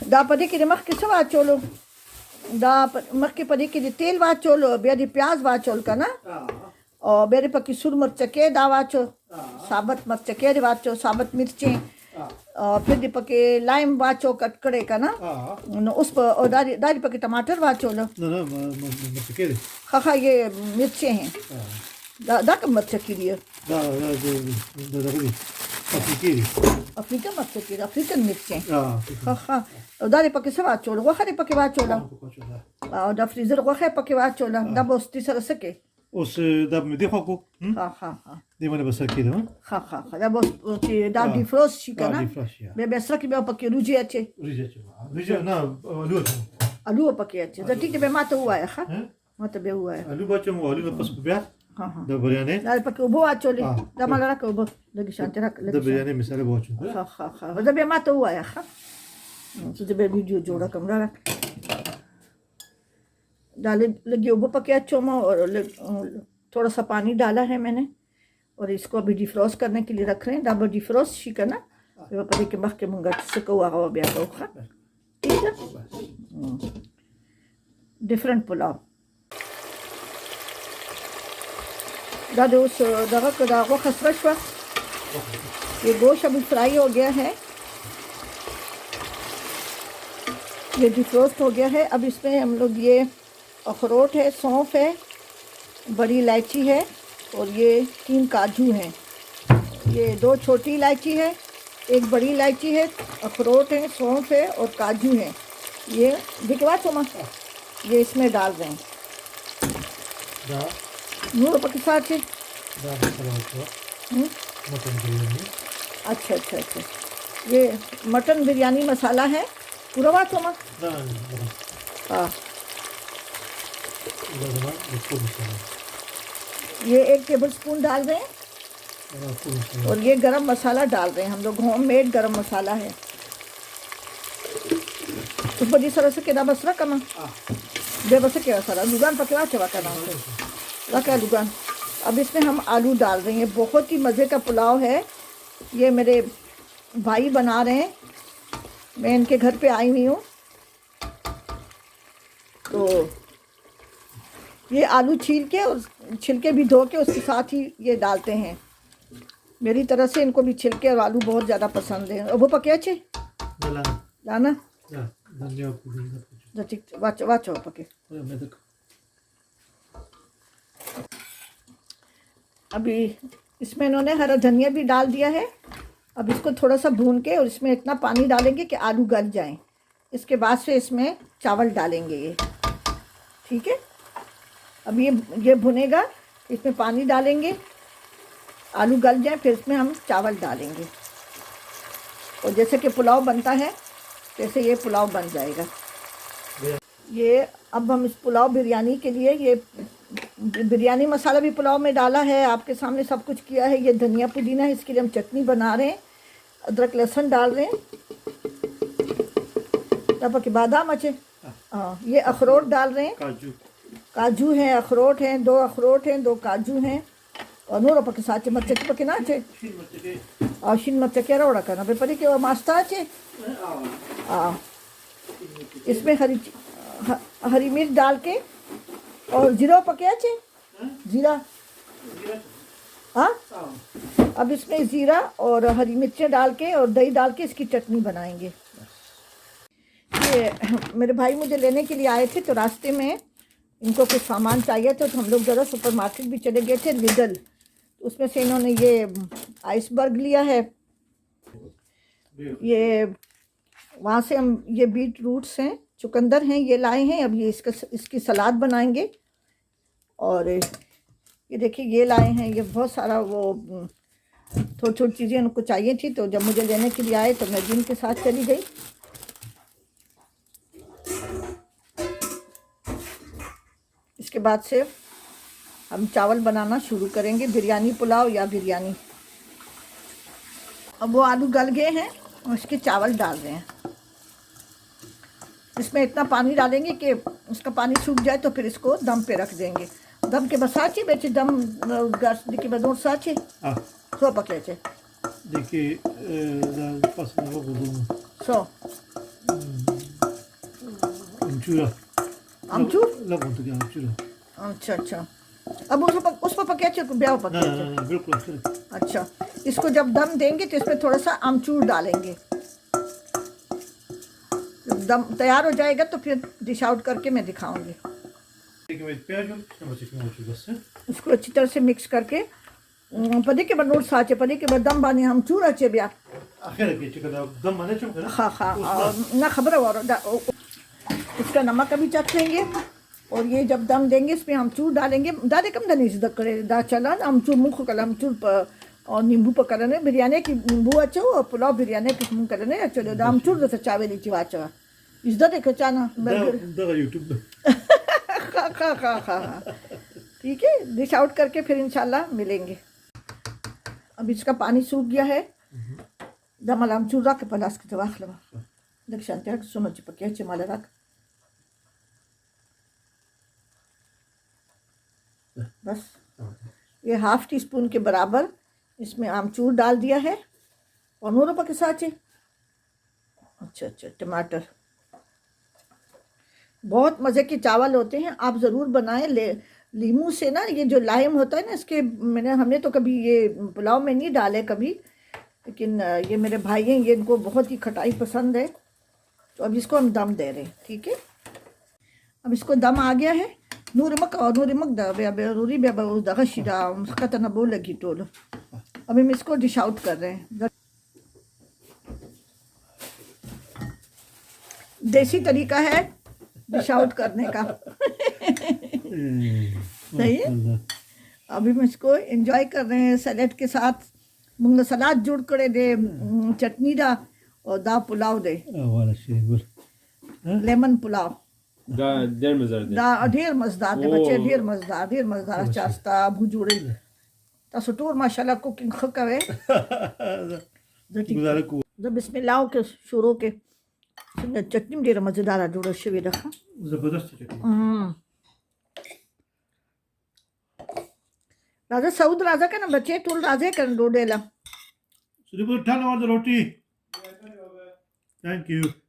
Da padikki mak ki sawa cholo. Da mak ki padikki di tel wa cholo, be di प्याज wa chol kana. और बेरे पकी सुर मिर्च के दावाचो साबत मिर्च के वाचो साबत मिर्ची और फिर दी पके लाइम वाचो कटकड़े का ना उस पर और दारी पके टमाटर वाचो लो मिर्च के खा ये मिर्चे हैं दा का मिर्च की दिए अफ्रीकन मिर्च की अफ्रीकन मिर्चे खा और दारी पके सब वाचो लो वो खरी पके वाचो लो और दा फ्रीजर वो खरी पके वाचो लो दा बोस्ती सर सके उस दब में देखो को हाँ दे मैंने बस रखी था हाँ दा बोस दा डिफ्रोस्ट शिका ना बे बेसरा की बे पके रुजी अच्छे रुजी ना आलू पके अच्छे तो ठीक है बे मातो हुआ है हाँ मातो बे हुआ है आलू बच्चों को आलू में पस बिया हाँ दा बिरयानी दा पके उबो आचोले दा माला रख उबो लगी शांति रख दा बिरयानी मिसाल बच्चों हाँ दा बे मातो हुआ है हाँ तो जब बे वीडियो जोड़ा कमरा रख डाले लगी उबो पके अच्छो में और थोड़ा सा पानी डाला है मैंने और इसको अभी डिफ्रोस्ट करने के लिए रख रहे हैं डबल डिफ्रोस्ट शिका ना पता के मख के मुंगा से कौआ हवा ब्या का ठीक है डिफरेंट पुलाव दादो उस दगा का दागो खसरश हुआ ये गोश्त अभी फ्राई हो गया है ये डिफ्रोस्ट हो गया है अब इसमें हम लोग ये अखरोट है सौंफ है बड़ी इलायची है और ये 3 काजू हैं ये 2 छोटी इलायची है 1 बड़ी इलायची है अखरोट है सौंफ है और काजू है ये दिखवा तो मत ये इसमें डाल रहे हैं नूर पके साथ है अच्छा अच्छा अच्छा ये मटन बिरयानी मसाला है पूरा बात हो मत हाँ ये 1 टेबलस्पून डाल रहे हैं और ये गरम मसाला डाल रहे हैं हम लोग होममेड गरम मसाला है तो बड़ी सरह से केदा बसरा कमा दे बस के सारा लुगान पकड़ा चवा का नाम से रखा लुगान अब इसमें हम आलू डाल रहे हैं बहुत ही मज़े का पुलाव है ये मेरे भाई बना रहे हैं मैं इनके घर पे आई हुई हूँ तो ये आलू छील के और छिलके भी धो के उसके साथ ही ये डालते हैं मेरी तरह से इनको भी छिलके और आलू बहुत ज़्यादा पसंद है और वो पके अच्छे लाना वाचो पके अभी इसमें इन्होंने हरा धनिया भी डाल दिया है अब इसको थोड़ा सा भून के और इसमें इतना पानी डालेंगे कि आलू गल जाएं इसके बाद से इसमें चावल डालेंगे ये ठीक है अब ये भुनेगा इसमें पानी डालेंगे आलू गल जाए फिर इसमें हम चावल डालेंगे और जैसे कि पुलाव बनता है वैसे ये पुलाव बन जाएगा ये अब हम इस पुलाव बिरयानी के लिए ये बिरयानी मसाला भी पुलाव में डाला है आपके सामने सब कुछ किया है ये धनिया पुदीना है इसके लिए हम चटनी बना रहे हैं अदरक लहसुन डाल रहे हैं तब के बादाम अच्छे हाँ ये अखरोट डाल रहे हैं काजू हैं अखरोट हैं 2 अखरोट हैं 2 काजू हैं और नूर पके साचे मच्छे पके ना चे और शिन मच्छे के रोड़ा करना बेपरी के मास्ता चे इसमें हरी मिर्च डाल के और जीरा पके चे जीरा हाँ अब इसमें ज़ीरा और हरी मिर्चें डाल के और दही डाल के इसकी चटनी बनाएंगे ये मेरे भाई मुझे लेने के लिए आए थे तो रास्ते में इनको कुछ सामान चाहिए था तो हम लोग ज़रा सुपरमार्केट भी चले गए थे लिडल उसमें से इन्होंने ये आइसबर्ग लिया है ये वहाँ से हम ये बीट रूट्स हैं चुकंदर हैं ये लाए हैं अब ये इसकी सलाद बनाएंगे और ये देखिए ये लाए हैं ये बहुत सारा वो थोड़ी थोड़ी चीज़ें उनको चाहिए थी तो जब मुझे लेने के लिए आए तो मैं जिनके साथ चली गई इसके बाद से हम चावल बनाना शुरू करेंगे बिरयानी पुलाव या बिरयानी अब वो आलू गल गए हैं और इसके चावल डाल रहे हैं इसमें इतना पानी डालेंगे कि उसका पानी सूख जाए तो फिर इसको दम पे रख देंगे दम के बसाचे बेचे दम गैस देखिए बदौर साचे सो पके देखिए पास में वो सो आमचूरा आमचूर ला बोलते क्या आमचूरा अच्छा अच्छा अब उस पर पके ब्याह ना पके ना ना बिल्कुल फिर अच्छा इसको जब दम देंगे तो इसमें थोड़ा सा आमचूर डालेंगे जब दम तैयार हो जाएगा तो फिर डिश आउट करके मैं दिखाऊंगी एक में प्याज और नमक चिकन हो चुका है उसको अच्छी तरह से मिक्स करके पदे के बाद नोट साचे पदे के बाद दम बानी आमचूर अच्छे ब्याह आखिर के चिकन दम माने चुम है हाँ हाँ ना खबर है और इसका नमक अभी चख लेंगे और ये जब दम देंगे इसमें आमचूर डालेंगे दादे कम दनी से करे दा चला आमचूर मुँह कल आमचूर और नींबू पर करने बिरयानी की नींबू अच्छो और पुलाव बिरयानी की मुँह करने चलो आमचूर जैसे चावे लीची वाचा इस दर एक चाना दा यूट्यूब खा ठीक है डिश आउट करके फिर इंशाल्लाह मिलेंगे अब इसका पानी सूख गया है दमल आमचूर रख पलास के तवाख लगा देख शांति रख सुनो चिपके चिमाला रख बस ये हाफ टी स्पून के बराबर इसमें आमचूर डाल दिया है और नूरों पर के साथ अच्छा अच्छा टमाटर बहुत मज़े के चावल होते हैं आप ज़रूर बनाएं लीमू से ना ये जो लाइम होता है ना इसके हमने तो कभी ये पुलाव में नहीं डाले कभी लेकिन ये मेरे भाई हैं ये इनको बहुत ही खटाई पसंद है तो अब इसको हम दम दे रहे हैं ठीक है अब इसको दम आ गया है नूरिमक नूरी दगशिदा खतना बोल लगी टोल अभी हम इसको डिश आउट कर रहे हैं देसी तरीका है डिश आउट करने का सही है अभी हम इसको एंजॉय कर रहे हैं सैलेड के साथ मुंगा सलाद जोड़ करे दे चटनी दा और दा पुलाव दे वाला शेख बोल लेमन पुलाव Da ढेर मजेदार ढेर मजेदार दे बच्चे ढेर मजेदार चास्ता भुजूरे तासो टूर माशाल्लाह कुकिंग खकवे गुजारे को जब बिस्मिल्लाह के शुरू के चटनी ढेर मजेदार जोड़ शवी रखा जबरदस्त चटनी राजा सऊद राजा का ना बच्चे टूल राजे कर डोडेला सुदीप उठा लो रोटी थैंक यू